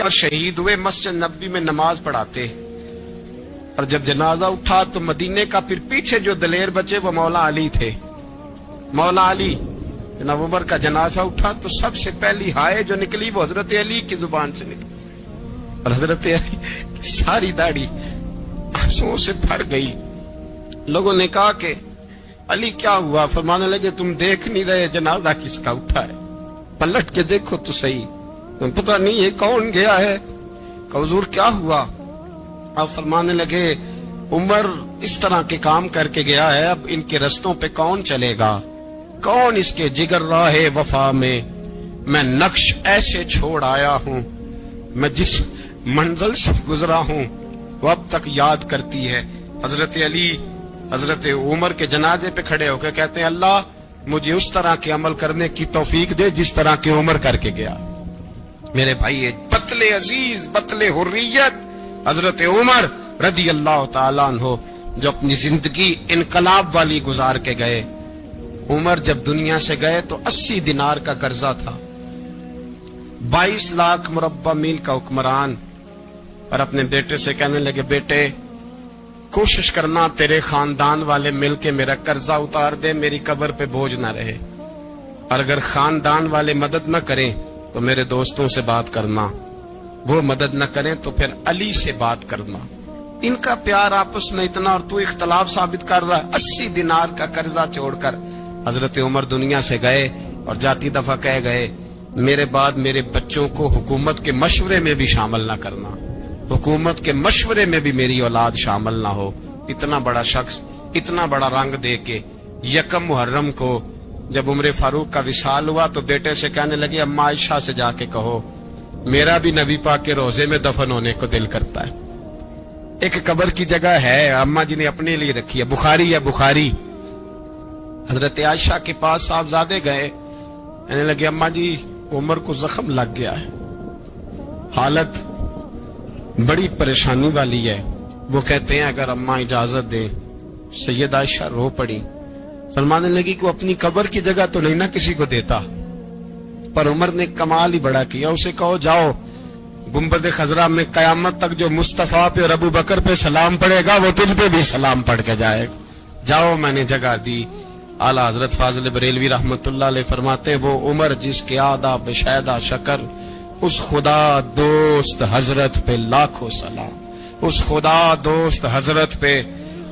اور شہید ہوئے مسجد نبوی میں نماز پڑھاتے، اور جب جنازہ اٹھا تو مدینے کا پھر پیچھے جو دلیر بچے وہ مولا علی تھے۔ مولا علی جناب عمر کا جنازہ اٹھا تو سب سے پہلی ہائے جو نکلی وہ حضرت علی کی زبان سے نکلی، اور حضرت علی کی ساری داڑھی آنسوؤں سے بھر گئی۔ لوگوں نے کہا کہ علی کیا ہوا؟ فرمانے لگے تم دیکھ نہیں رہے جنازہ کس کا اٹھا ہے؟ پلٹ کے دیکھو تو صحیح، تم پتہ نہیں یہ کون گیا ہے؟ کہ حضور کیا ہوا؟ اب فرمانے لگے عمر اس طرح کے کام کر کے گیا ہے، اب ان کے رستوں پہ کون چلے گا؟ کون اس کے جگر راہ وفا میں نقش ایسے چھوڑ آیا ہوں، میں جس منزل سے گزرا ہوں وہ اب تک یاد کرتی ہے۔ حضرت علی حضرت عمر کے جنازے پہ کھڑے ہو کے کہتے ہیں اللہ مجھے اس طرح کے عمل کرنے کی توفیق دے جس طرح کے عمر کر کے گیا۔ میرے بھائی بطل عزیز بطل حریت حضرت عمر رضی اللہ تعالیٰ عنہ جو اپنی زندگی انقلاب والی گزار کے گئے۔ عمر جب دنیا سے گئے تو 80 دینار کا قرضہ تھا، 22 لاکھ مربع میل کا حکمران، اور اپنے بیٹے سے کہنے لگے بیٹے کوشش کرنا تیرے خاندان والے مل کے میرا قرضہ اتار دے، میری قبر پہ بوجھ نہ رہے، اور اگر خاندان والے مدد نہ کریں تو میرے دوستوں سے بات کرنا، وہ مدد نہ کریں تو پھر علی سے بات کرنا۔ ان کا پیار آپس میں اتنا، اور تو اختلاف ثابت کر رہا ہے۔ 80 دینار کا قرضہ چھوڑ کر حضرت عمر دنیا سے گئے، اور جاتی دفعہ کہہ گئے میرے بعد میرے بچوں کو حکومت کے مشورے میں بھی شامل نہ کرنا، حکومت کے مشورے میں بھی میری اولاد شامل نہ ہو۔ اتنا بڑا شخص اتنا بڑا رنگ دے کے یکم محرم کو جب عمر فاروق کا وصال ہوا تو بیٹے سے کہنے لگے اماں عائشہ سے جا کے کہو میرا بھی نبی پاک کے روزے میں دفن ہونے کو دل کرتا ہے۔ ایک قبر کی جگہ ہے اماں جی نے اپنے لیے رکھی ہے، بخاری ہے بخاری۔ حضرت عائشہ کے پاس صاحبزادے گئے، کہنے لگے اماں جی عمر کو زخم لگ گیا ہے، حالت بڑی پریشانی والی ہے۔ وہ کہتے ہیں اگر اماں اجازت دیں۔ سید عائشہ رو پڑی، فرمانے لگی کہ اپنی قبر کی جگہ تو نہیں نہ کسی کو دیتا، پر عمر نے کمال ہی بڑا کیا، اسے کہو جاؤ گنبد خضرا میں قیامت تک جو مصطفیٰ پہ اور ابو بکر پہ سلام پڑے گا وہ تجھ پہ بھی سلام پڑھ کے جائے گا، جاؤ میں نے جگہ دی۔ اعلیٰ حضرت فاضل بریلوی رحمت اللہ علیہ فرماتے وہ عمر جس کے آداب بشیدہ شکر، اس خدا دوست حضرت پہ لاکھوں سلام، اس خدا دوست حضرت پہ۔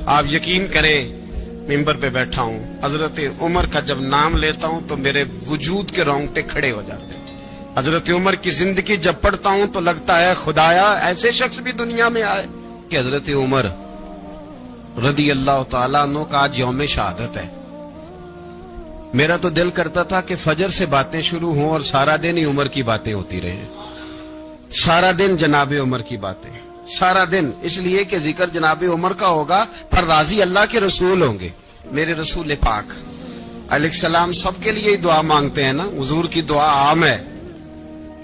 آپ یقین کریں ممبر پہ بیٹھا ہوں، حضرت عمر کا جب نام لیتا ہوں تو میرے وجود کے رونگٹے کھڑے ہو جاتے ہیں۔ حضرت عمر کی زندگی جب پڑھتا ہوں تو لگتا ہے خدایا ایسے شخص بھی دنیا میں آئے کہ حضرت عمر رضی اللہ تعالیٰ عنہ کا آج یوم شہادت ہے۔ میرا تو دل کرتا تھا کہ فجر سے باتیں شروع ہوں اور سارا دن ہی عمر کی باتیں ہوتی رہیں، سارا دن جناب عمر کی باتیں، سارا دن، اس لیے کہ ذکر جناب عمر کا ہوگا پر راضی اللہ کے رسول ہوں گے۔ میرے رسول پاک علیہ السلام سب کے لیے دعا مانگتے ہیں نا، حضور کی دعا عام ہے،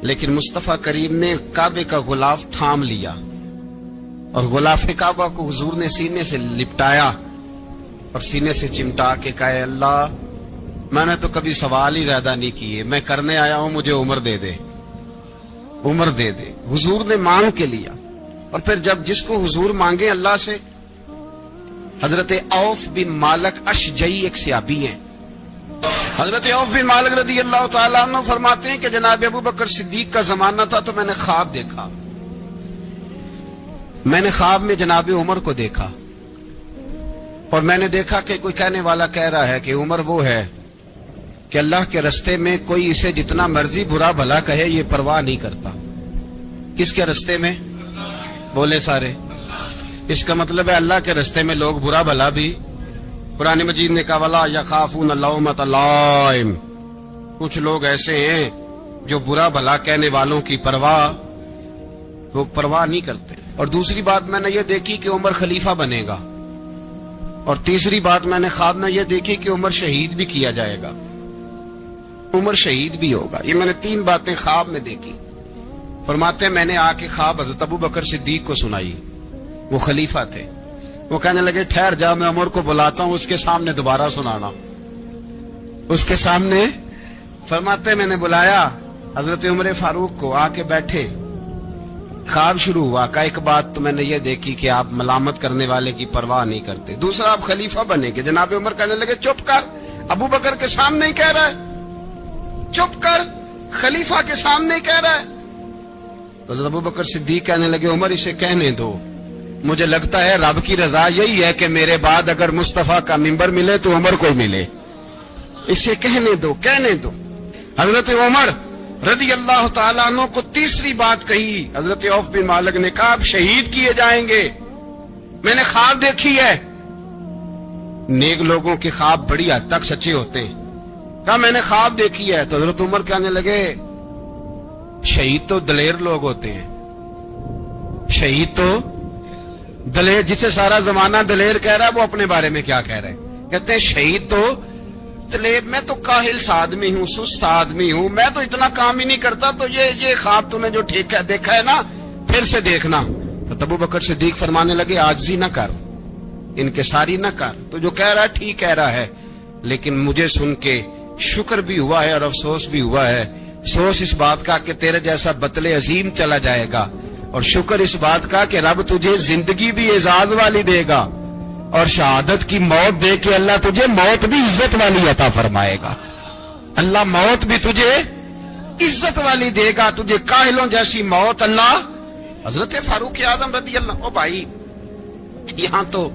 لیکن مصطفیٰ کریم نے کعبے کا غلاف تھام لیا اور غلاف کعبہ کو حضور نے سینے سے لپٹایا اور سینے سے چمٹا کے کہا اللہ میں نے تو کبھی سوال ہی زیادہ نہیں کیے، میں کرنے آیا ہوں، مجھے عمر دے دے، عمر دے دے۔ حضور نے مانگ کے لیا، اور پھر جب جس کو حضور مانگے اللہ سے، حضرت عوف بن مالک اشجعی ایک صحابی ہیں، حضرت عوف بن مالک رضی اللہ تعالیٰ عنہ فرماتے ہیں کہ جناب ابو بکر صدیق کا زمانہ تھا تو میں نے خواب دیکھا، میں نے خواب میں جناب عمر کو دیکھا، اور میں نے دیکھا کہ کوئی کہنے والا کہہ رہا ہے کہ عمر وہ ہے کہ اللہ کے رستے میں کوئی اسے جتنا مرضی برا بھلا کہے یہ پرواہ نہیں کرتا۔ کس کے رستے میں؟ بولے سارے۔ اس کا مطلب ہے اللہ کے رستے میں لوگ برا بھلا بھی، قرآن مجید نے کہا وَلَا يَخَافُونَ لَوْمَةَ لَائِمٍ، کچھ لوگ ایسے ہیں جو برا بھلا کہنے والوں کی لوگ پرواہ نہیں کرتے۔ اور دوسری بات میں نے یہ دیکھی کہ عمر خلیفہ بنے گا، اور تیسری بات میں نے خواب میں یہ دیکھی کہ عمر شہید بھی کیا جائے گا، عمر شہید بھی ہوگا۔ یہ میں نے 3 باتیں خواب میں دیکھی۔ فرماتے ہیں میں نے آ کے خواب حضرت ابو بکر صدیق کو سنائی، وہ خلیفہ تھے، وہ کہنے لگے ٹھہر جا میں عمر کو بلاتا ہوں، اس کے سامنے دوبارہ سنانا، اس کے سامنے۔ فرماتے ہیں میں نے بلایا حضرت عمر فاروق کو، آ کے بیٹھے، خواب شروع ہوا کہ ایک بات تو میں نے یہ دیکھی کہ آپ ملامت کرنے والے کی پرواہ نہیں کرتے، دوسرا آپ خلیفہ بنے گے۔ جناب عمر کہنے لگے چپ کر، ابو بکر کے سامنے ہی کہہ رہا ہے، چپ کر، خلیفہ کے سامنے ہی کہہ رہا ہے۔ تو ابو بکر صدیق کہنے لگے عمر اسے کہنے دو، مجھے لگتا ہے رب کی رضا یہی ہے کہ میرے بعد اگر مصطفیٰ کا منبر ملے تو عمر کو ملے، اسے کہنے دو، کہنے دو۔ حضرت عمر رضی اللہ تعالیٰ عنہ کو تیسری بات کہی۔ حضرت عوف بن مالک نے کہا آپ شہید کیے جائیں گے، میں نے خواب دیکھی ہے۔ نیک لوگوں کے خواب بڑی حد تک سچے ہوتے ہیں، کہا میں نے خواب دیکھی ہے۔ تو حضرت عمر کہنے لگے شہید تو دلیر لوگ ہوتے ہیں، شہید تو دلیر، جسے سارا زمانہ دلیر کہہ رہا ہے وہ اپنے بارے میں کیا کہہ رہے ہیں؟ کہتے ہیں شہید تو دلیر، میں تو کاہل سا آدمی ہوں، سست آدمی ہوں، میں تو اتنا کام ہی نہیں کرتا، تو یہ خواب تو نے جو دیکھا ہے نا پھر سے دیکھنا۔ تو ابو بکر صدیق فرمانے لگے عاجزی نہ کر، انکساری نہ کر، تو جو کہہ رہا ہے ٹھیک کہہ رہا ہے، لیکن مجھے سن کے شکر بھی ہوا ہے اور افسوس بھی ہوا ہے۔ افسوس اس بات کا کہ تیرے جیسا بطل عظیم چلا جائے گا، اور شکر اس بات کا کہ رب تجھے زندگی بھی اعزاز والی دے گا، اور شہادت کی موت دے کے اللہ تجھے موت بھی عزت والی عطا فرمائے گا۔ اللہ موت بھی تجھے عزت والی دے گا، تجھے کاہلوں جیسی موت اللہ۔ حضرت فاروق اعظم رضی اللہ، او بھائی یہاں تو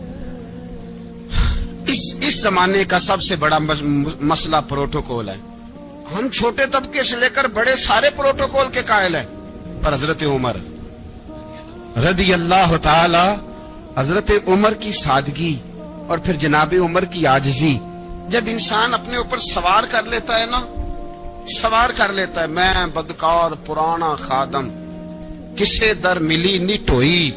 اس زمانے کا سب سے بڑا مسئلہ پروٹوکول ہے۔ ہم چھوٹے طبقے سے لے کر بڑے سارے پروٹوکول کے قائل ہیں، پر حضرت عمر رضی اللہ تعالی، حضرت عمر کی سادگی اور پھر جناب عمر کی عاجزی، جب انسان اپنے اوپر سوار کر لیتا ہے نا، سوار کر لیتا ہے، میں بدکار پرانا خادم، کسے در ملی نی ٹوئی،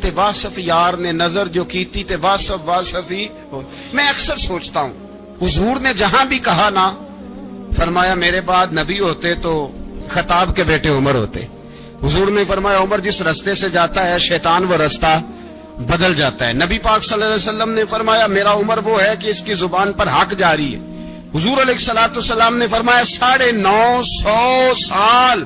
تے واصف یار نے نظر جو کیتی تے واصف ہی ہو۔ میں اکثر سوچتا ہوں حضور نے جہاں بھی کہا نا، فرمایا میرے بعد نبی ہوتے تو خطاب کے بیٹے عمر ہوتے۔ حضور نے فرمایا عمر جس رستے سے جاتا ہے شیطان وہ رستہ بدل جاتا ہے۔ نبی پاک صلی اللہ علیہ وسلم نے فرمایا میرا عمر وہ ہے کہ اس کی زبان پر حق جاری ہے۔ حضور علیہ الصلوۃ والسلام نے فرمایا 950 سال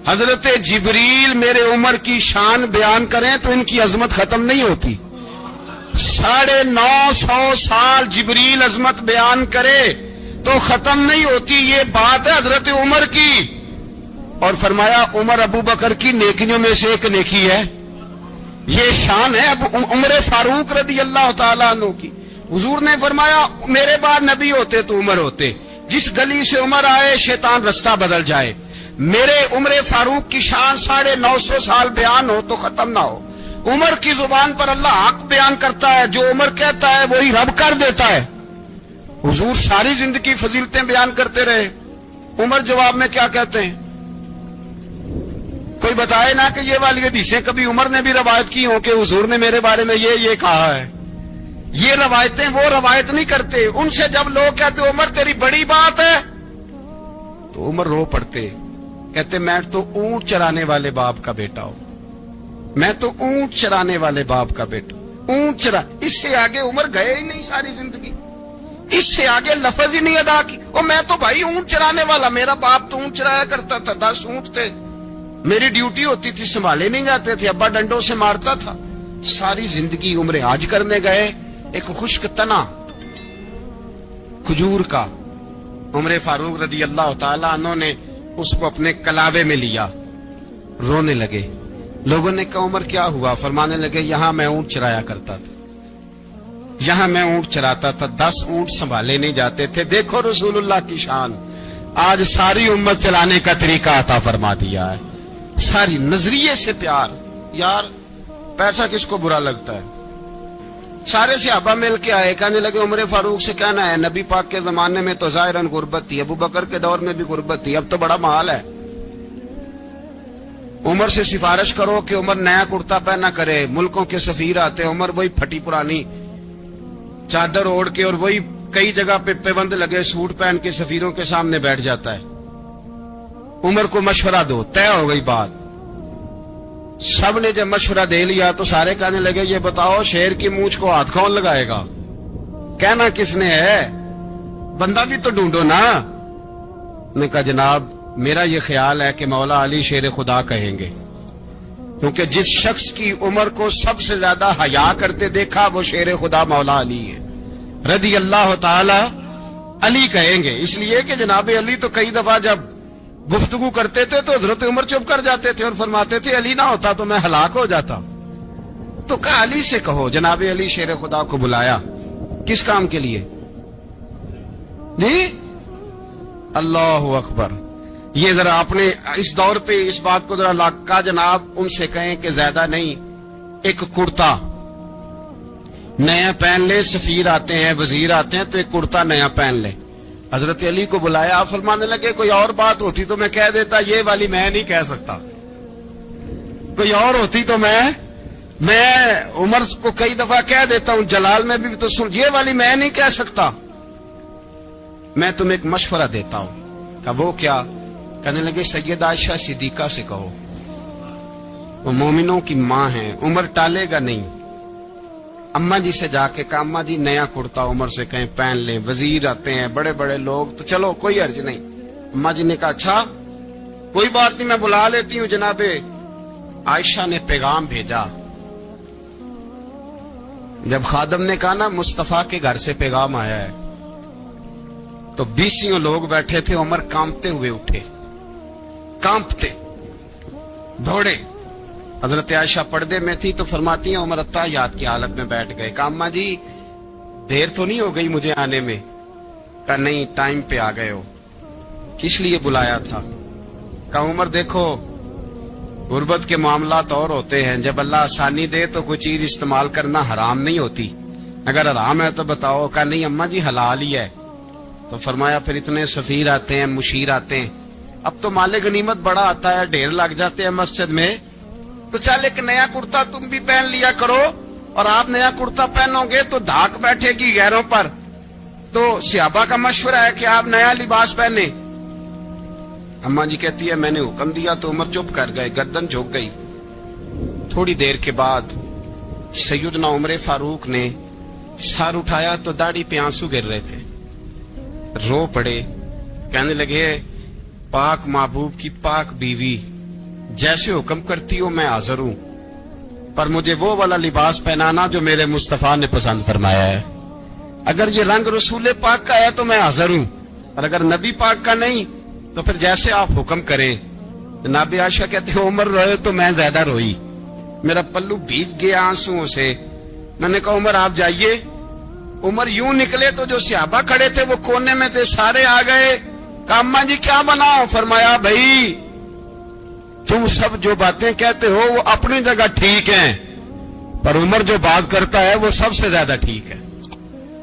حضرت جبریل میرے عمر کی شان بیان کریں تو ان کی عظمت ختم نہیں ہوتی۔ 950 سال جبریل عظمت بیان کرے تو ختم نہیں ہوتی، یہ بات ہے حضرت عمر کی۔ اور فرمایا عمر ابو بکر کی نیکیوں میں سے ایک نیکی ہے، یہ شان ہے عمر فاروق رضی اللہ تعالیٰ عنہ کی۔ حضور نے فرمایا میرے بعد نبی ہوتے تو عمر ہوتے، جس گلی سے عمر آئے شیطان رستہ بدل جائے۔ میرے عمر فاروق کی شان 950 سال بیان ہو تو ختم نہ ہو۔ عمر کی زبان پر اللہ حق بیان کرتا ہے، جو عمر کہتا ہے وہی رب کر دیتا ہے۔ حضور ساری زندگی فضیلتیں بیان کرتے رہے، عمر جواب میں کیا کہتے ہیں؟ کوئی بتائے نا کہ یہ والی حدیثیں کبھی عمر نے بھی روایت کی ہوں کہ حضور نے میرے بارے میں یہ کہا ہے۔ یہ روایتیں وہ روایت نہیں کرتے، ان سے جب لوگ کہتے عمر تیری بڑی بات ہے تو عمر رو پڑتے، کہتے میں تو اونٹ چرانے والے باپ کا بیٹا ہوں، میں تو اونٹ چرانے والے باپ کا بیٹا، اونٹ چرا۔ اس سے آگے عمر گئے ہی نہیں ساری زندگی، اس سے آگے لفظ ہی نہیں ادا کی۔ اور میں تو بھائی اونٹ چرانے والا، میرا باپ تو اونٹ چرایا کرتا تھا، 10 اونٹ تھے، میری ڈیوٹی ہوتی تھی، سنبھالے نہیں جاتے تھے، ابا ڈنڈوں سے مارتا تھا۔ ساری زندگی عمر حج کرنے گئے، ایک خشک تنا کھجور کا عمر فاروق رضی اللہ تعالیٰ عنہ نے اس کو اپنے کلاوے میں لیا، رونے لگے۔ لوگوں نے کہا عمر کیا ہوا؟ فرمانے لگے یہاں میں اونٹ چرایا کرتا تھا، یہاں میں اونٹ چراتا تھا، 10 اونٹ سنبھالے نہیں جاتے تھے۔ دیکھو رسول اللہ کی شان، آج ساری امت چلانے کا طریقہ عطا فرما دیا ہے، ساری نظریے سے پیار۔ یار پیسہ کس کو برا لگتا ہے؟ سارے صحابہ مل کے آئے، کہنے لگے عمر فاروق سے کہنا ہے نبی پاک کے زمانے میں تو ظاہراً غربت تھی، ابو بکر کے دور میں بھی غربت تھی، اب تو بڑا محال ہے، عمر سے سفارش کرو کہ عمر نیا کرتا پہنا کرے۔ ملکوں کے سفیر آتے، عمر وہی پھٹی پرانی چادر اوڑھ کے اور وہی کئی جگہ پہ پیبند لگے سوٹ پہن کے سفیروں کے سامنے بیٹھ جاتا ہے۔ عمر کو مشورہ دو، طے ہو گئی بات۔ سب نے جب مشورہ دے لیا تو سارے کہنے لگے یہ بتاؤ شیر کی مونچھ کو ہاتھ کون لگائے گا؟ کہنا کس نے ہے؟ بندہ بھی تو ڈھونڈو نا۔ نے کہا جناب میرا یہ خیال ہے کہ مولا علی شیر خدا کہیں گے۔ کیونکہ جس شخص کی عمر کو سب سے زیادہ حیا کرتے دیکھا وہ شیر خدا مولا علی ہے رضی اللہ تعالی علی کہیں گے، اس لیے کہ جناب علی تو کئی دفعہ جب گفتگو کرتے تھے تو حضرت عمر چپ کر جاتے تھے اور فرماتے تھے علی نہ ہوتا تو میں ہلاک ہو جاتا. تو کہا علی سے کہو. جناب علی شیر خدا کو بلایا، کس کام کے لیے؟ جی اللہ اکبر. یہ ذرا آپ نے اس دور پہ اس بات کو ذرا لاکا جناب ان سے کہیں کہ زیادہ نہیں، ایک کرتا نیا پہن لے، سفیر آتے ہیں وزیر آتے ہیں تو ایک کرتا نیا پہن لے. حضرت علی کو بلایا، آپ فرمانے لگے کوئی اور بات ہوتی تو میں کہہ دیتا، یہ والی میں نہیں کہہ سکتا. کوئی اور ہوتی تو میں عمر کو کئی دفعہ کہہ دیتا ہوں، جلال میں بھی تو سن، یہ والی میں نہیں کہہ سکتا. میں تمہیں ایک مشورہ دیتا ہوں. کہ وہ کیا؟ کہنے لگے سیدہ عائشہ صدیقہ سے کہو، وہ مومنوں کی ماں ہیں، عمر ٹالے گا نہیں. اماں جی سے جا کے کہ اماں جی نیا کرتا عمر سے کہیں پہن لیں، وزیر آتے ہیں بڑے بڑے لوگ تو چلو کوئی حرج نہیں. اماں جی نے کہا اچھا کوئی بات نہیں میں بلا لیتی ہوں. جناب عائشہ نے پیغام بھیجا. جب خادم نے کہا نا مصطفیٰ کے گھر سے پیغام آیا ہے تو 20 لوگ بیٹھے تھے. عمر کانپتے ہوئے اٹھے، کانپتے دوڑے. حضرت عائشہ پردے میں تھی تو فرماتی ہیں عمر اتحیات کی حالت میں بیٹھ گئے. کہا اماں جی دیر تو نہیں ہو گئی مجھے آنے میں؟ کہا نہیں ٹائم پہ آ گئے ہو. کس لیے بلایا تھا؟ کہا عمر دیکھو غربت کے معاملات اور ہوتے ہیں، جب اللہ آسانی دے تو کوئی چیز استعمال کرنا حرام نہیں ہوتی، اگر حرام ہے تو بتاؤ. کہا نہیں اماں جی حلال ہی ہے. تو فرمایا پھر اتنے سفیر آتے ہیں مشیر آتے ہیں، اب تو مال غنیمت بڑا آتا ہے، ڈھیر لگ جاتے ہیں مسجد میں، تو چل ایک نیا کرتا تم بھی پہن لیا کرو. اور آپ نیا کرتا پہنو گے تو دھاک بیٹھے گی غیروں پر. تو صحابہ کا مشورہ ہے کہ آپ نیا لباس پہنے. اماں جی کہتی ہے میں نے حکم دیا تو عمر چپ کر گئے، گردن جھک گئی. تھوڑی دیر کے بعد سیدنا عمر فاروق نے سر اٹھایا تو داڑھی پہ آنسو گر رہے تھے، رو پڑے. کہنے لگے پاک محبوب کی پاک بیوی جیسے حکم کرتی ہو میں حاضر ہوں، پر مجھے وہ والا لباس پہنانا جو میرے مصطفیٰ نے پسند فرمایا ہے. اگر یہ رنگ رسول پاک کا ہے تو میں حاضر ہوں، اور اگر نبی پاک کا نہیں تو پھر جیسے آپ حکم کریں. جناب عائشہ کہتے ہیں عمر روئے تو میں زیادہ روئی، میرا پلو بھیگ گیا آنسوؤں سے. میں نے کہا عمر آپ جائیے. عمر یوں نکلے تو جو صحابہ کھڑے تھے وہ کونے میں تھے، سارے آ گئے. کہا اماں جی کیا بناؤ؟ فرمایا بھائی تم سب جو باتیں کہتے ہو وہ اپنی جگہ ٹھیک ہیں، پر عمر جو بات کرتا ہے وہ سب سے زیادہ ٹھیک ہے.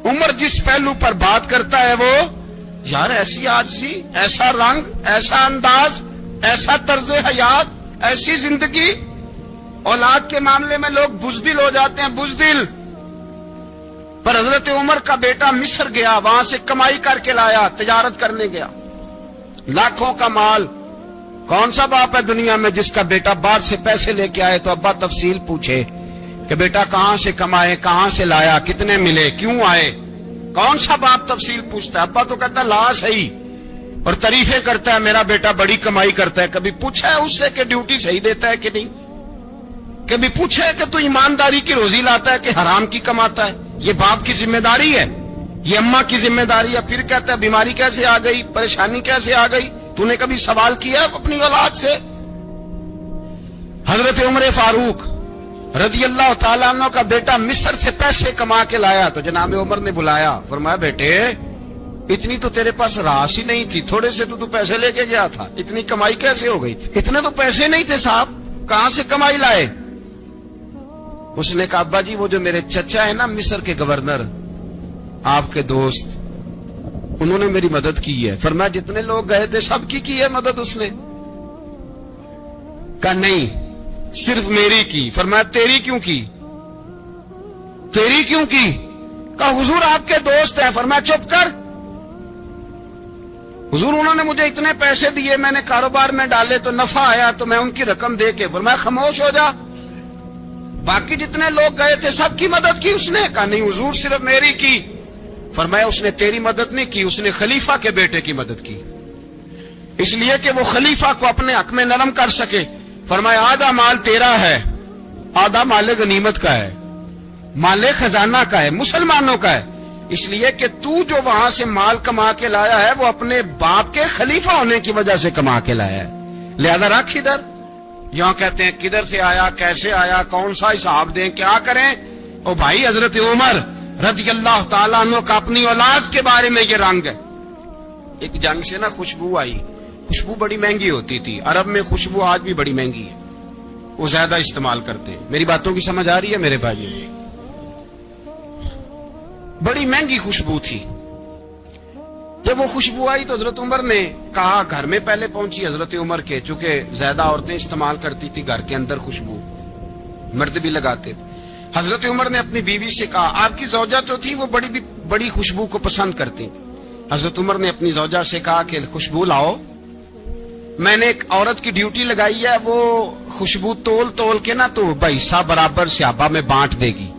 عمر جس پہلو پر بات کرتا ہے وہ یار ایسی عاجزی، ایسا رنگ، ایسا انداز، ایسا طرز حیات، ایسی زندگی. اولاد کے معاملے میں لوگ بزدل ہو جاتے ہیں، بزدل. پر حضرت عمر کا بیٹا مصر گیا، وہاں سے کمائی کر کے لایا، تجارت کرنے گیا، لاکھوں کا مال. کون سا باپ ہے دنیا میں جس کا بیٹا باہر سے پیسے لے کے آئے تو ابا تفصیل پوچھے کہ بیٹا کہاں سے کمائے، کہاں سے لایا، کتنے ملے، کیوں آئے؟ کون سا باپ تفصیل پوچھتا ہے؟ ابا تو کہتا لا صحیح اور تعریفیں کرتا ہے میرا بیٹا بڑی کمائی کرتا ہے. کبھی پوچھا ہے اس سے کہ ڈیوٹی صحیح دیتا ہے کہ نہیں؟ کبھی پوچھا ہے کہ تو ایمانداری کی روزی لاتا ہے کہ حرام کی کماتا ہے؟ یہ باپ کی ذمہ داری ہے، یہ اماں کی ذمہ داری ہے. پھر کہتا ہے بیماری کیسے آ گئی، پریشانی کیسے آ گئی؟ تو نے کبھی سوال کیا اپنی اولاد سے؟ حضرت عمر فاروق رضی اللہ تعالیٰ عنہ کا بیٹا مصر سے پیسے کما کے لایا تو جناب عمر نے بلایا، فرمایا بیٹے اتنی تو تیرے پاس راس ہی نہیں تھی، تھوڑے سے تو پیسے لے کے گیا تھا، اتنی کمائی کیسے ہو گئی؟ اتنے تو پیسے نہیں تھے صاحب، کہاں سے کمائی لائے؟ اس نے کہا ابا جی وہ جو میرے چچا ہے نا مصر کے گورنر، آپ کے دوست، انہوں نے میری مدد کی ہے. فرمایا جتنے لوگ گئے تھے سب کی ہے مدد اس نے؟ کہا نہیں صرف میری کی. فرمایا تیری کیوں کی؟ تیری کیوں کی؟ کہا حضور آپ کے دوست ہیں. فرمایا چپ کر حضور انہوں نے مجھے اتنے پیسے دیے، میں نے کاروبار میں ڈالے تو نفع آیا تو میں ان کی رقم دے کے. فرمایا خاموش ہو جا، باقی جتنے لوگ گئے تھے سب کی مدد کی اس نے؟ کہا نہیں حضور صرف میری کی. فرمایا اس نے تیری مدد نہیں کی، اس نے خلیفہ کے بیٹے کی مدد کی، اس لیے کہ وہ خلیفہ کو اپنے حق میں نرم کر سکے. فرمایا آدھا مال تیرا ہے، آدھا مال غنیمت کا ہے، مال خزانہ کا ہے، مسلمانوں کا ہے، اس لیے کہ تو جو وہاں سے مال کما کے لایا ہے وہ اپنے باپ کے خلیفہ ہونے کی وجہ سے کما کے لایا ہے، لہذا رکھ ادھر۔ یہاں کہتے ہیں کدھر سے آیا، کیسے آیا، کون سا حساب دیں، کیا کریں؟ او بھائی حضرت عمر رضی اللہ تعالیٰ عنہ کا اپنی اولاد کے بارے میں یہ رنگ ہے۔ ایک جنگ سے نا خوشبو آئی، خوشبو بڑی مہنگی ہوتی تھی، عرب میں خوشبو آج بھی بڑی مہنگی ہے، وہ زیادہ استعمال کرتے ہیں۔ میری باتوں کی سمجھ آ رہی ہے میرے بھائی؟ بڑی مہنگی خوشبو تھی۔ جب وہ خوشبو آئی تو حضرت عمر نے کہا، گھر میں پہلے پہنچی حضرت عمر کے، چونکہ زیادہ عورتیں استعمال کرتی تھی گھر کے اندر خوشبو، مرد بھی لگاتے تھے۔ حضرت عمر نے اپنی بیوی سے کہا، آپ کی زوجہ تو تھی وہ بڑی خوشبو کو پسند کرتی۔ حضرت عمر نے اپنی زوجہ سے کہا کہ خوشبو لاؤ، میں نے ایک عورت کی ڈیوٹی لگائی ہے، وہ خوشبو تول کے نا تو بھائیسا برابر صحابہ میں بانٹ دے گی۔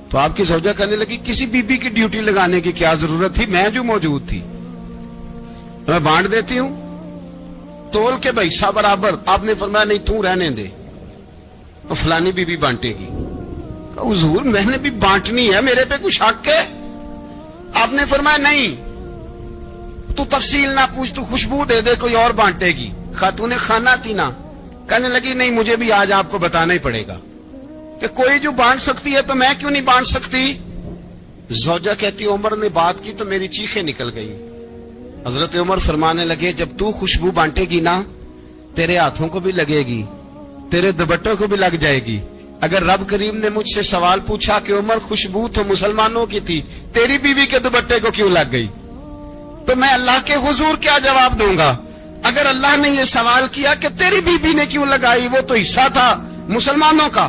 تو آپ کی زوجہ کہنے لگی، کسی بی بی کی ڈیوٹی لگانے کی کیا ضرورت تھی، میں جو موجود تھی میں بانٹ دیتی ہوں تول کے بھائیسا برابر۔ آپ نے فرمایا نہیں تو رہنے دے، فلانی بی بی بانٹے گی۔ حضور میں نے بھی بانٹنی ہے، میرے پہ کچھ حق ہے؟ آپ نے فرمایا نہیں، تو تفصیل نہ پوچھ، تو خوشبو دے دے، کوئی اور بانٹے گی۔ خاتون خانہ تھی نا، کہنے لگی نہیں مجھے بھی آج آپ کو بتانا ہی پڑے گا کہ کوئی جو بانٹ سکتی ہے تو میں کیوں نہیں بانٹ سکتی؟ زوجہ کہتی عمر نے بات کی تو میری چیخیں نکل گئی۔ حضرت عمر فرمانے لگے، جب تو خوشبو بانٹے گی نا تیرے ہاتھوں کو بھی لگے گی، تیرے دوپٹوں کو بھی لگ جائے گی۔ اگر رب کریم نے مجھ سے سوال پوچھا کہ عمر خوشبو تو مسلمانوں کی تھی، تیری بیوی کے دوپٹے کو کیوں لگ گئی، تو میں اللہ کے حضور کیا جواب دوں گا؟ اگر اللہ نے یہ سوال کیا کہ تیری بیوی نے کیوں لگائی، وہ تو حصہ تھا مسلمانوں کا،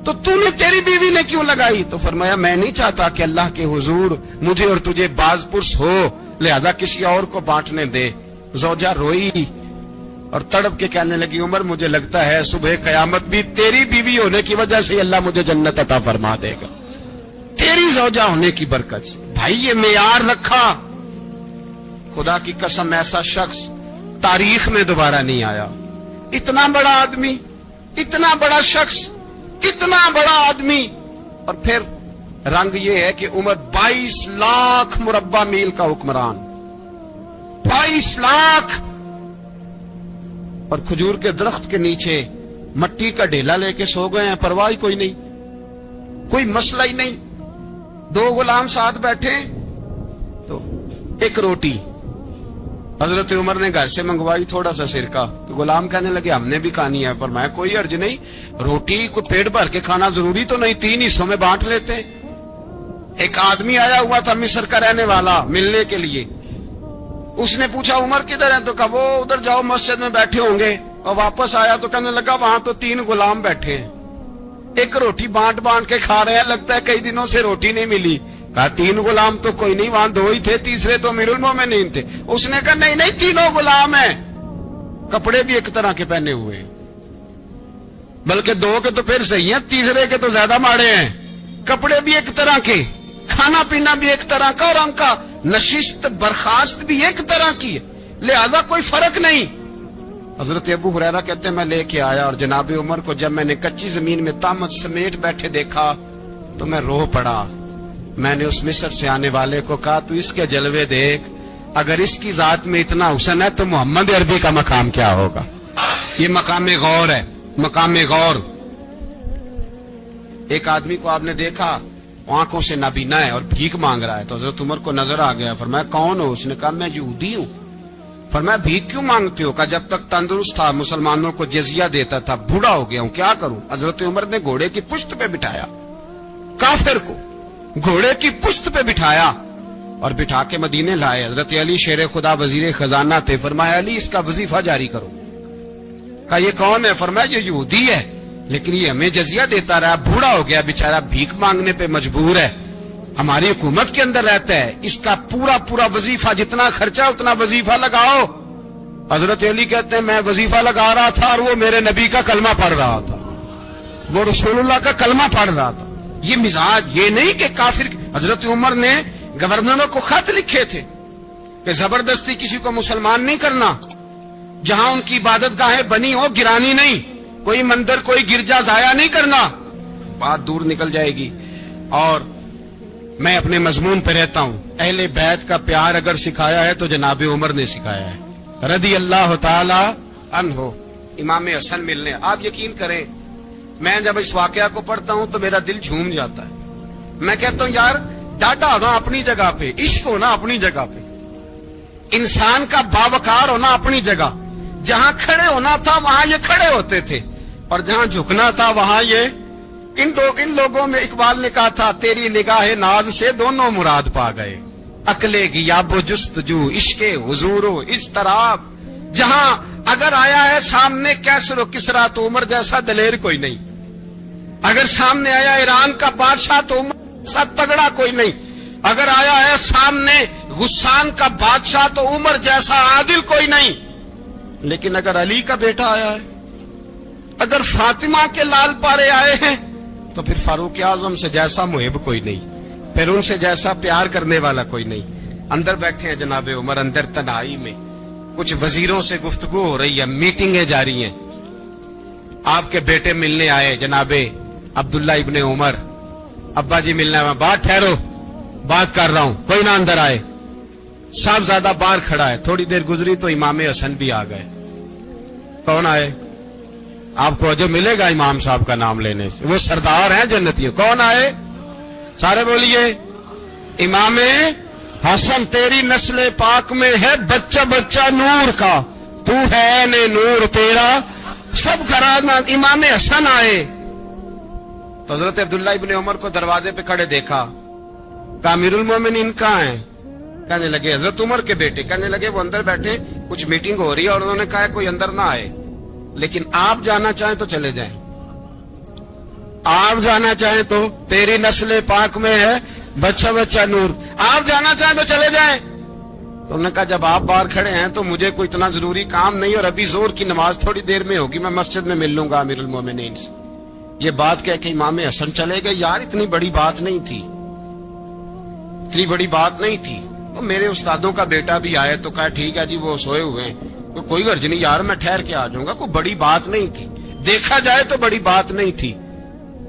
تو نے تیری بیوی نے کیوں لگائی؟ تو فرمایا میں نہیں چاہتا کہ اللہ کے حضور مجھے اور تجھے باز پرس ہو، لہذا کسی اور کو بانٹنے دے۔ زوجہ روئی اور تڑپ کے کہنے لگی، عمر مجھے لگتا ہے صبح قیامت بھی تیری بیوی ہونے کی وجہ سے اللہ مجھے جنت عطا فرما دے گا، تیری زوجہ ہونے کی برکت سے۔ بھائی یہ معیار رکھا، خدا کی قسم ایسا شخص تاریخ میں دوبارہ نہیں آیا۔ اتنا بڑا آدمی، اتنا بڑا شخص، اتنا بڑا آدمی، اور پھر رنگ یہ ہے کہ عمر 22 لاکھ مربع میل کا حکمران، 22 لاکھ، اور کھجور کے درخت کے نیچے مٹی کا ڈھیلا لے کے سو گئے ہیں، پرواہ کوئی نہیں، کوئی مسئلہ ہی نہیں۔ 2 غلام ساتھ بیٹھے تو ایک روٹی حضرت عمر نے گھر سے منگوائی، تھوڑا سا سرکہ، تو غلام کہنے لگے ہم نے بھی کھانی ہے۔ فرمایا کوئی حرج نہیں، روٹی کو پیٹ بھر کے کھانا ضروری تو نہیں، 3 حصوں میں بانٹ لیتے۔ ایک آدمی آیا ہوا تھا مصر کا رہنے والا ملنے کے لیے، اس نے پوچھا عمر کدھر ہے، تو کہا وہ ادھر جاؤ مسجد میں بیٹھے ہوں گے، اور واپس آیا تو کہنے لگا وہاں تو 3 غلام بیٹھے ہیں، ایک روٹی بانٹ کے کھا رہے ہیں، لگتا ہے کئی دنوں سے روٹی نہیں ملی۔ کہا 3 غلام تو کوئی نہیں، وہاں 2 ہی تھے، تیسرے تو امیر المومنین تھے۔ اس نے کہا نہیں 3 غلام ہیں، کپڑے بھی ایک طرح کے پہنے ہوئے ہیں، بلکہ 2 کے تو پھر صحیح ہیں، تیسرے کے تو زیادہ ماڑے ہیں، کپڑے بھی ایک طرح کے، کھانا پینا بھی ایک طرح کا، اور ان کا نشست برخاست بھی ایک طرح کی ہے، لہذا کوئی فرق نہیں۔ حضرت ابو ہریرہ کہتے ہیں میں لے کے آیا، اور جناب عمر کو جب میں نے کچی زمین میں تامت سمیٹ بیٹھے دیکھا تو میں رو پڑا۔ میں نے اس مصر سے آنے والے کو کہا تو اس کے جلوے دیکھ، اگر اس کی ذات میں اتنا حسن ہے تو محمد عربی کا مقام کیا ہوگا؟ یہ مقام غور ہے، مقام غور۔ ایک آدمی کو آپ نے دیکھا آنکھوں سے نابینا ہے اور بھیک مانگ رہا ہے، تو حضرت عمر کو نظر آ گیا، فرمایا کون ہو؟ اس نے کہا میں یہودی ہوں۔ فرمایا بھیک کیوں مانگتے ہو؟ کہا جب تک تندرست تھا مسلمانوں کو جزیہ دیتا تھا، بوڑھا ہو گیا ہوں کیا کروں؟ حضرت عمر نے گھوڑے کی پشت پہ بٹھایا، کافر کو گھوڑے کی پشت پہ بٹھایا اور بٹھا کے مدینے لائے۔ حضرت علی شیر خدا وزیر خزانہ تھے، فرمایا علی اس کا وظیفہ جاری کرو۔ کہا یہ کون ہے؟ فرمایا یہ یہودی ہے لیکن یہ ہمیں جزیہ دیتا رہا، بوڑھا ہو گیا بیچارہ، بھیک مانگنے پہ مجبور ہے، ہماری حکومت کے اندر رہتا ہے، اس کا پورا وظیفہ جتنا خرچہ اتنا وظیفہ لگاؤ۔ حضرت علی کہتے ہیں میں وظیفہ لگا رہا تھا اور وہ میرے نبی کا کلمہ پڑھ رہا تھا، وہ رسول اللہ کا کلمہ پڑھ رہا تھا۔ یہ مزاج، یہ نہیں کہ کافر۔ حضرت عمر نے گورنروں کو خط لکھے تھے کہ زبردستی کسی کو مسلمان نہیں کرنا، جہاں ان کی عبادت گاہیں بنی ہو گرانی نہیں، کوئی مندر کوئی گرجا ضائع نہیں کرنا، بات دور نکل جائے گی۔ اور میں اپنے مضمون پہ رہتا ہوں، اہل بیت کا پیار اگر سکھایا ہے تو جناب عمر نے سکھایا ہے رضی اللہ تعالی عنہ۔ امام حسن ملنے، آپ یقین کریں میں جب اس واقعہ کو پڑھتا ہوں تو میرا دل جھوم جاتا ہے۔ میں کہتا ہوں یار ڈاٹا ہونا اپنی جگہ پہ، عشق ہونا اپنی جگہ پہ، انسان کا باوقار ہونا اپنی جگہ، جہاں کھڑے ہونا تھا وہاں یہ کھڑے ہوتے تھے، اور جہاں جھکنا تھا وہاں یہ ان لوگوں میں اقبال نے کہا تھا تیری نگاہ ناز سے دونوں مراد پا گئے، عقلِ غیاب و جستجو عشق حضور و اضطراب۔ جہاں اگر آیا ہے سامنے کیسر و کسرا تو عمر جیسا دلیر کوئی نہیں، اگر سامنے آیا ایران کا بادشاہ تو عمر جیسا تگڑا کوئی نہیں، اگر آیا ہے سامنے غسان کا بادشاہ تو عمر جیسا عادل کوئی نہیں، لیکن اگر علی کا بیٹا آیا ہے، اگر فاطمہ کے لال پارے آئے ہیں تو پھر فاروق اعظم سے جیسا محب کوئی نہیں، پھر ان سے جیسا پیار کرنے والا کوئی نہیں۔ اندر بیٹھے ہیں جناب عمر، اندر تنہائی میں کچھ وزیروں سے گفتگو ہو رہی ہے، میٹنگیں جاری ہیں۔ آپ کے بیٹے ملنے آئے جناب عبداللہ ابن عمر، ابا جی ملنے آئے، بات ٹھہرو بات کر رہا ہوں، کوئی نہ اندر آئے۔ صاحبزادہ باہر کھڑا ہے، تھوڑی دیر گزری تو امام حسن بھی آ گئے۔ کون آئے؟ آپ کو جو ملے گا امام صاحب کا نام لینے سے، وہ سردار ہیں جنتیوں۔ کون آئے؟ سارے بولیے امام حسن، تیری نسل پاک میں ہے بچہ بچہ نور کا، تو ہے نے نور تیرا سب گھرانا۔ امام حسن آئے تو حضرت عبداللہ ابن عمر کو دروازے پہ کھڑے دیکھا، کہا امیر المومنین کہاں ہیں؟ کہنے لگے حضرت عمر کے بیٹے۔ کہنے لگے وہ اندر بیٹھے، کچھ میٹنگ ہو رہی ہے اور انہوں نے کہا کوئی اندر نہ آئے، لیکن آپ جانا چاہیں تو چلے جائیں، آپ جانا چاہیں تو تیری نسل پاک میں ہے بچہ بچہ نور، آپ جانا چاہیں تو چلے جائیں۔ تو انہوں نے کہا جب آپ باہر کھڑے ہیں تو مجھے کوئی اتنا ضروری کام نہیں، اور ابھی زور کی نماز تھوڑی دیر میں ہوگی، میں مسجد میں مل لوں گا امیر المومنین سے۔ یہ بات کہہ کے امام حسن چلے گئے۔ یار اتنی بڑی بات نہیں تھی، اتنی بڑی بات نہیں تھی۔ تو میرے استادوں کا بیٹا بھی آئے تو کہا ٹھیک ہے جی وہ سوئے ہوئے ہیں، کوئی غرض نہیں یار میں ٹھہر کے آ جاؤں گا، کوئی بڑی بات نہیں تھی، دیکھا جائے تو بڑی بات نہیں تھی،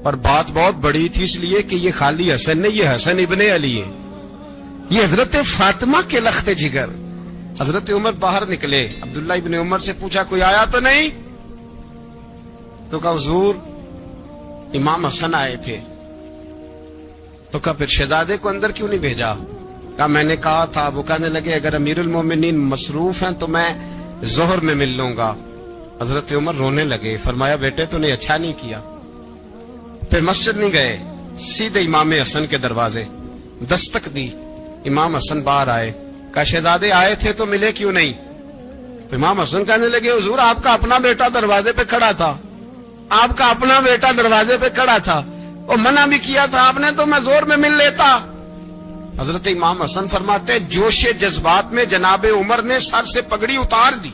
پر بات بہت بڑی تھی اس لیے کہ یہ خالی حسن نہیں، یہ حسن ابن علی ہے، یہ حضرت فاطمہ کے لخت جگر۔ حضرت عمر باہر نکلے، عبداللہ ابن عمر سے پوچھا کوئی آیا تو نہیں؟ تو کہا حضور امام حسن آئے تھے۔ تو کہا پھر شہزادے کو اندر کیوں نہیں بھیجا؟ کہا میں نے کہا تھا۔ وہ کہنے لگے اگر امیر المومنین مصروف ہیں تو میں ظہر میں مل لوں گا۔ حضرت عمر رونے لگے، فرمایا بیٹے تو نے اچھا نہیں کیا۔ پھر مسجد نہیں گئے، سیدھے امام حسن کے دروازے دستک دی، امام حسن باہر آئے، کہا شہزادے آئے تھے تو ملے کیوں نہیں؟ تو امام حسن کہنے لگے حضور آپ کا اپنا بیٹا دروازے پہ کھڑا تھا، آپ کا اپنا بیٹا دروازے پہ کھڑا تھا، اور منع بھی کیا تھا آپ نے تو میں زور میں مل لیتا۔ حضرت امام حسن فرماتے جوش جذبات میں جناب عمر نے سر سے پگڑی اتار دی،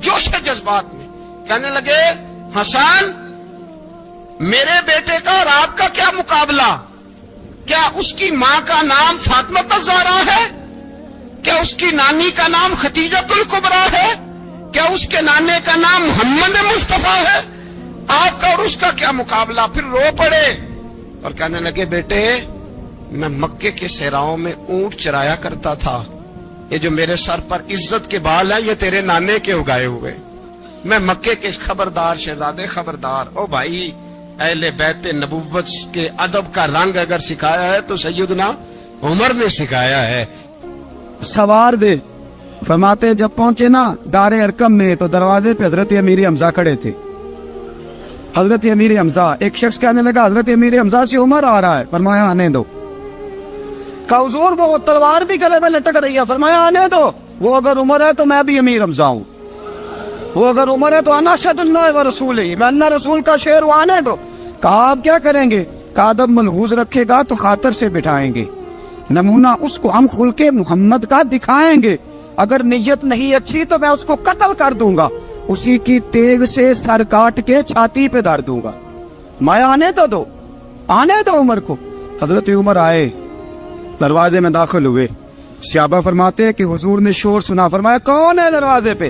جوش جذبات میں کہنے لگے حسن میرے بیٹے کا اور آپ کا کیا مقابلہ؟ کیا اس کی ماں کا نام فاطمہ الزہرا ہے؟ کیا اس کی نانی کا نام خدیجۃ الکبریٰ ہے؟ کیا اس کے نانے کا نام محمد مصطفیٰ ہے؟ آپ کا اور اس کا کیا مقابلہ؟ پھر رو پڑے اور کہنے لگے بیٹے میں مکے کے صحراؤں میں اونٹ چرایا کرتا تھا، یہ جو میرے سر پر عزت کے بال ہیں یہ تیرے نانے کے اگائے ہوئے، میں مکے کے خبردار شہزادے خبردار۔ او بھائی اہل بیت نبوت کے ادب کا رنگ اگر سکھایا ہے تو سیدنا عمر نے سکھایا ہے۔ سوار دے فرماتے جب پہنچے نا دار ارقم میں تو دروازے پہ حضرت امیر حمزہ کھڑے تھے۔ حضرت امیر حمزہ، ایک شخص کہنے لگا حضرت امیر حمزہ سے عمر آ رہا ہے، فرمایا آنے دو۔ کہا حضور وہ تلوار بھی گلے میں لٹک رہی ہے، فرمایا آنے دو، وہ اگر عمر ہے تو میں بھی امیر حمزہ ہوں، وہ اگر عمر ہے تو انا اشہد اللہ و رسول ہی، میں اللہ رسول کا شعر ہوں، آنے دو۔ کہا آپ کیا کریں گے؟ کہا ادب ملحوظ رکھے گا تو خاطر سے بٹھائیں گے، نمونہ اس کو ہم خلق محمد کا دکھائیں گے، اگر نیت نہیں اچھی تو میں اس کو قتل کر دوں گا، اسی کی تیغ سے سر کاٹ کے چھاتی پہ دھر دوں گا، میں آنے تو دو، آنے دو عمر کو۔ حضرت عمر آئے، دروازے میں داخل ہوئے، صحابہ فرماتے کہ حضور نے شور سنا، فرمایا کون ہے دروازے پہ؟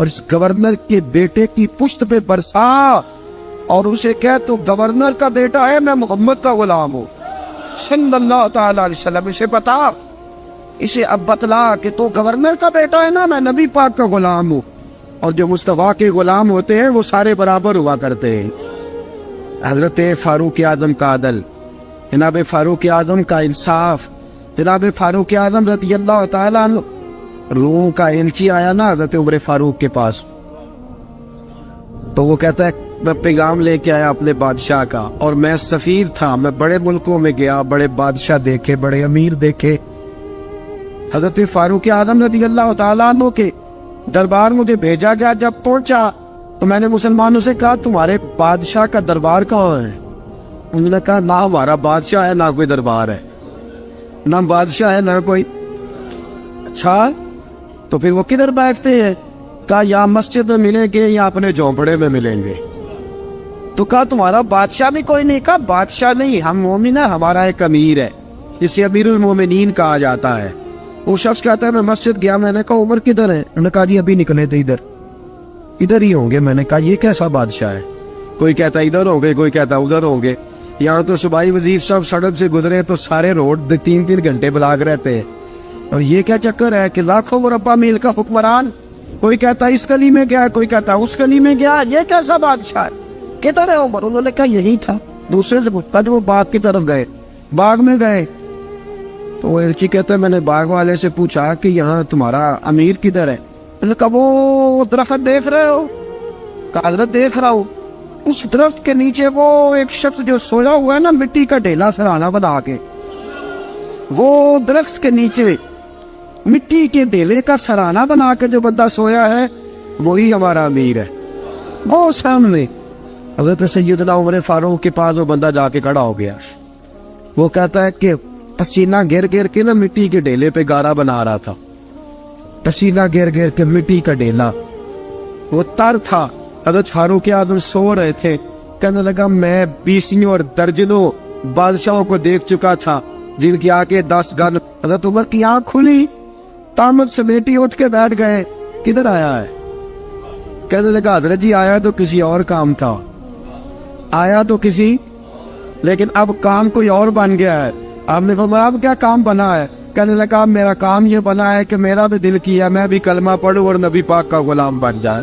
اور اس گورنر کے بیٹے کی پشت پہ برسا اور اسے کہہ تو گورنر کا بیٹا ہے، میں محمد کا غلام ہوں صلی اللہ تعالی علیہ وسلم. اسے بتا، اسے اب بتلا کہ تو گورنر کا بیٹا ہے نا، میں نبی پاک کا غلام ہوں. اور جو مصطفیٰ کے غلام ہوتے ہیں وہ سارے برابر ہوا کرتے ہیں. حضرت فاروق اعظم کا عدل، جناب فاروق اعظم کا انصاف، جناب فاروق اعظم رضی اللہ تعالیٰ عنہ. روم کا ایلچی آیا نا حضرت عمر فاروق کے پاس، تو وہ کہتا ہے میں پیغام لے کے آیا اپنے بادشاہ کا، اور میں سفیر تھا، میں بڑے ملکوں میں گیا، بڑے بادشاہ دیکھے، بڑے امیر دیکھے. حضرت فاروق اعظم رضی اللہ تعالیٰ عنہ کے دربار مجھے بھیجا گیا. جب پہنچا تو میں نے مسلمانوں سے کہا تمہارے بادشاہ کا دربار کہاں ہے؟ انہوں نے کہا نہ ہمارا بادشاہ ہے نہ کوئی دربار ہے، نہ بادشاہ ہے نہ کوئی. اچھا تو پھر وہ کدھر بیٹھتے ہیں؟ کہا یا مسجد میں ملیں گے یا اپنے جھونپڑے میں ملیں گے. تو کہا تمہارا بادشاہ بھی کوئی نہیں؟ کہا بادشاہ نہیں، ہم مومن ہیں، ہمارا ایک امیر ہے، جسے امیر المومنین کہا جاتا ہے. وہ شخص کہتا ہے میں مسجد گیا، میں نے کہا عمر کدھر ہے؟ انہوں نے کہا جی ابھی نکلے تھے ادھر ہی ہوں گے. میں نے کہا یہ کیسا بادشاہ ہے؟ کوئی کہتا ادھر ہوں گے، کوئی کہتا ادھر ہوں گے. یہاں تو صوبائی وزیر صاحب سڑک سے گزرے تو سارے روڈ 3 گھنٹے بلاک رہتے ہیں، اور یہ کیا چکر ہے کہ لاکھوں مربع میل کا حکمران، کوئی کہتا اس گلی میں گیا، کوئی کہتا اس گلی میں گیا، یہ کیسا بادشاہ ہے؟ کدھر ہے عمر؟ انہوں نے کہا یہی تھا. دوسرے سے پوچھتا جو وہ باغ کی طرف گئے، باغ میں گئے تو وہ ایلچی کہتا ہے میں نے باغ والے سے پوچھا کہ یہاں تمہارا امیر کدھر ہے؟ انہوں نے کہا وہ درخت دیکھ رہے ہو؟ کہا حضرت دیکھ رہا ہوں. اس درخت کے نیچے وہ ایک شخص جو سویا ہوا ہے نا مٹی کا ڈھیلا سرہانہ بنا کے، وہ درخت کے نیچے مٹی کے ڈھیلے کا سرہانہ بنا کے جو بندہ سویا ہے وہی ہمارا امیر ہے. وہ سامنے حضرت سیدنا عمر فاروق کے پاس وہ بندہ جا کے کھڑا ہو گیا. وہ کہتا ہے کہ پسینہ گر گر کے نا مٹی کے ڈھیلے پہ گارا بنا رہا تھا، پسینہ گر گر کے مٹی کا ڈھیلا، وہ تر تھا. حضرت فاروق اعظم سو رہے تھے. کہنے لگا میں 20 اور درجنوں بادشاہوں کو دیکھ چکا تھا جن کی آنکھیں 10 گن. حضرت عمر کی آنکھ کھلی، تامت سمیٹی اٹھ کے بیٹھ گئے. کدھر آیا ہے؟ کہنے لگا حضرت جی آیا تو کسی اور کام تھا، آیا تو کسی، لیکن اب کام کوئی اور بن گیا ہے. آپ نے فرمایا اب کیا کام بنا ہے؟ کہنے لگا میرا کام یہ بنا ہے کہ میرا بھی دل کیا میں بھی کلمہ پڑھوں اور نبی پاک کا غلام بن جائے.